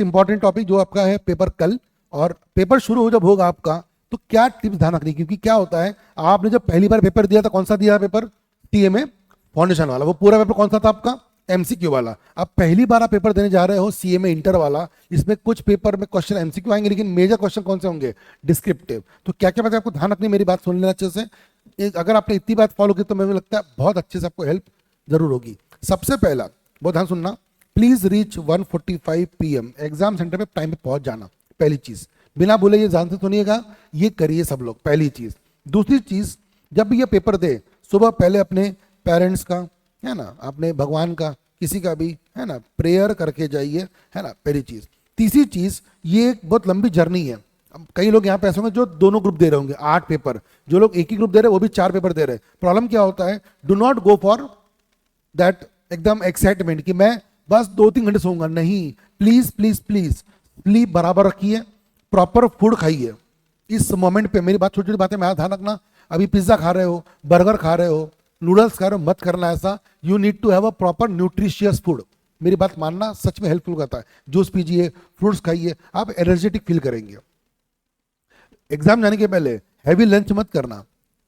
Important topic जो आपका है पेपर कल, और पेपर शुरू हो जब होगा आपका तो क्या टिप्स ध्यान रखनी, क्योंकि क्या होता है आपने जब पहली बार पेपर दिया था, कौन सा दिया पेपर, सीएमए फाउंडेशन वाला, वो पूरा पेपर कौन सा था आपका, एमसीक्यू वाला। अब पहली बार आप पेपर देने जा रहे हो सीएमए इंटर वाला, इसमें कुछ पेपर में क्वेश्चन एमसीक्यू आएंगे, लेकिन मेजर क्वेश्चन कौन से होंगे, डिस्क्रिप्टिव। तो क्या क्या बात आपको ध्यान रखनी, मेरी बात सुन लेना अच्छे से। अगर आपने इतनी बात फॉलो की तो मुझे लगता है बहुत अच्छे से आपको हेल्प जरूर होगी। सबसे पहला बहुत ध्यान सुनना, please reach 1:45 PM exam centre पे टाइम पे पहुंच जाना, पहली चीज। बिना बोले ये ध्यान से सुनिएगा, ये करिए सब लोग, पहली चीज। दूसरी चीज, जब भी ये पेपर दे सुबह पहले अपने पेरेंट्स का, है ना, अपने भगवान का, किसी का भी, है ना, प्रेयर करके जाइए, है ना, पहली चीज। तीसरी चीज, ये एक बहुत लंबी जर्नी है। अब कई लोग यहाँ पे ऐसे होंगे जो दोनों ग्रुप दे रहे होंगे 8 पेपर, जो लोग एक ही ग्रुप दे रहे हैं वो भी 4 पेपर दे रहे हैं। प्रॉब्लम क्या होता है, do not go for that एकदम एक्साइटमेंट कि मैं बस 2-3 घंटे सोऊंगा, नहीं। प्लीज प्लीज प्लीज स्लीप बराबर रखिए, प्रॉपर फूड खाइए इस मोमेंट पे। मेरी बात, छोटी छोटी बातें में ध्यान रखना। अभी पिज्जा खा रहे हो, बर्गर खा रहे हो, नूडल्स खा रहे हो, मत करना ऐसा। You need to have a proper nutritious food, मेरी बात मानना, सच में हेल्पफुल करता है। जूस पीजिए, फ्रूट्स खाइए, आप एनर्जेटिक फील करेंगे। एग्जाम जाने के पहले हैवी लंच मत करना,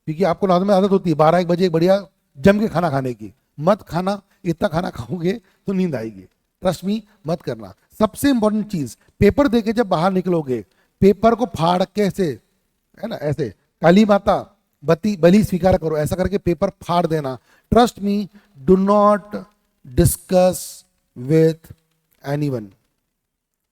क्योंकि आपको रात में आदत होती है 12-1 बजे एक बढ़िया जम के खाना खाने की, मत खाना। इतना खाना खाओगे तो नींद आएगी, ट्रस्ट मी, मत करना। सबसे इंपॉर्टेंट चीज, पेपर देके जब बाहर निकलोगे, पेपर को फाड़ के ऐसे, है ना, ऐसे काली माता बती बलि स्वीकार करो, ऐसा करके पेपर फाड़ देना। Trust me, do not discuss with anyone,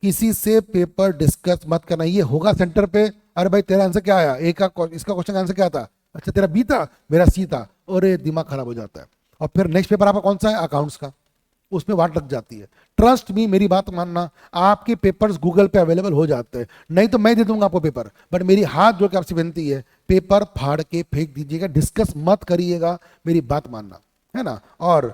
किसी से पेपर डिस्कस मत करना। ये होगा सेंटर पे, अरे भाई तेरा आंसर क्या आया, ए का इसका क्वेश्चन आंसर क्या था, अच्छा तेरा बी था, मेरा सी था, और दिमाग खराब हो जाता है। और फिर नेक्स्ट पेपर आपका कौन सा है, अकाउंट्स का, उसमें वाट लग जाती है। ट्रस्ट मी, मेरी बात मानना, आपके पेपर्स गूगल पे अवेलेबल हो जाते हैं, नहीं तो मैं दे दूंगा आपको पेपर, बट मेरी हाथ जोड़ के आपसे विनती है, पेपर फाड़ के फेंक दीजिएगा, डिस्कस मत करिएगा, मेरी बात मानना, है ना। और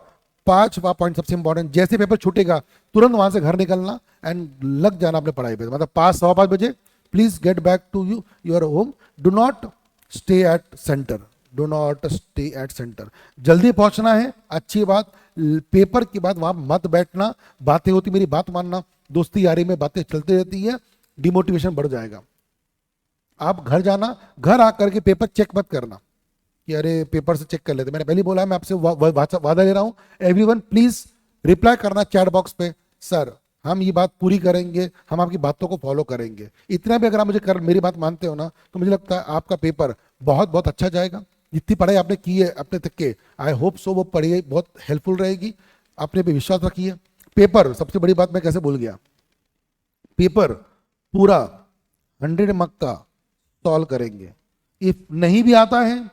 5वां पॉइंट सबसे इंपॉर्टेंट, जैसे पेपर छूटेगा तुरंत वहां से घर निकलना एंड लग जाना अपने पढ़ाई पे, मतलब 5-5:15 बजे please get back to your home. Do not stay at centre, do not stay at centre. जल्दी पहुंचना है, अच्छी बात, पेपर के बाद वहां मत बैठना, बातें होती, मेरी बात मानना, दोस्ती यारी में बातें चलती रहती है, डिमोटिवेशन बढ़ जाएगा। आप घर जाना, घर आकर के पेपर चेक मत करना कि अरे पेपर से चेक कर लेते, मैंने पहले बोला है, मैं आपसे वादा ले रहा हूं, एवरीवन प्लीज रिप्लाई करना चैट बॉक्स पे, सर हम ये बात पूरी करेंगे, हम आपकी बातों को फॉलो करेंगे। इतना भी अगर आप मेरी बात मानते हो ना, तो मुझे लगता है आपका पेपर बहुत बहुत अच्छा जाएगा। जितनी पढ़ाई आपने की है अपने तक के, आई होप सो वो पढ़ाई बहुत हेल्पफुल रहेगी, आपने भी विश्वास रखिए। पेपर, सबसे बड़ी बात मैं कैसे भूल गया, पेपर पूरा 100 मार्क का सॉल्व करेंगे, इफ नहीं भी आता है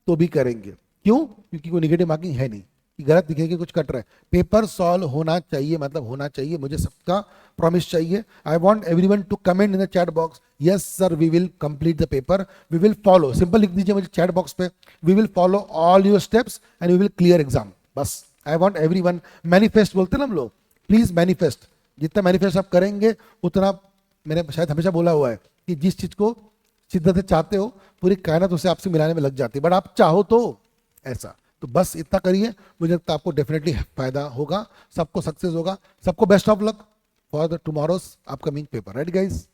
तो भी करेंगे। क्यों, क्योंकि कोई निगेटिव मार्किंग है नहीं कि गलत दिखेगी कुछ कट रहा है, पेपर सॉल्व होना चाहिए, मतलब होना चाहिए, मुझे सबका प्रॉमिस चाहिए। I want everyone to comment in the chat box, yes sir we will complete the paper, we will follow, simple लिख दीजिए मुझे चैट बॉक्स पे, we will follow all your steps and we will clear exam. बस I want everyone, manifest बोलते हैं ना हम लोग, प्लीज मैनिफेस्ट, जितना मैनिफेस्ट आप करेंगे उतना, मैंने शायद हमेशा बोला हुआ है कि जिस चीज को शिद्दत से चाहते हो पूरी कायनात उसे आपसे मिलाने में लग जाती है, बट आप चाहो तो ऐसा। तो बस इतना करिए, मुझे लगता है आपको डेफिनेटली फायदा होगा, सबको सक्सेस होगा। सबको best of luck for the tomorrow's upcoming paper, right guys.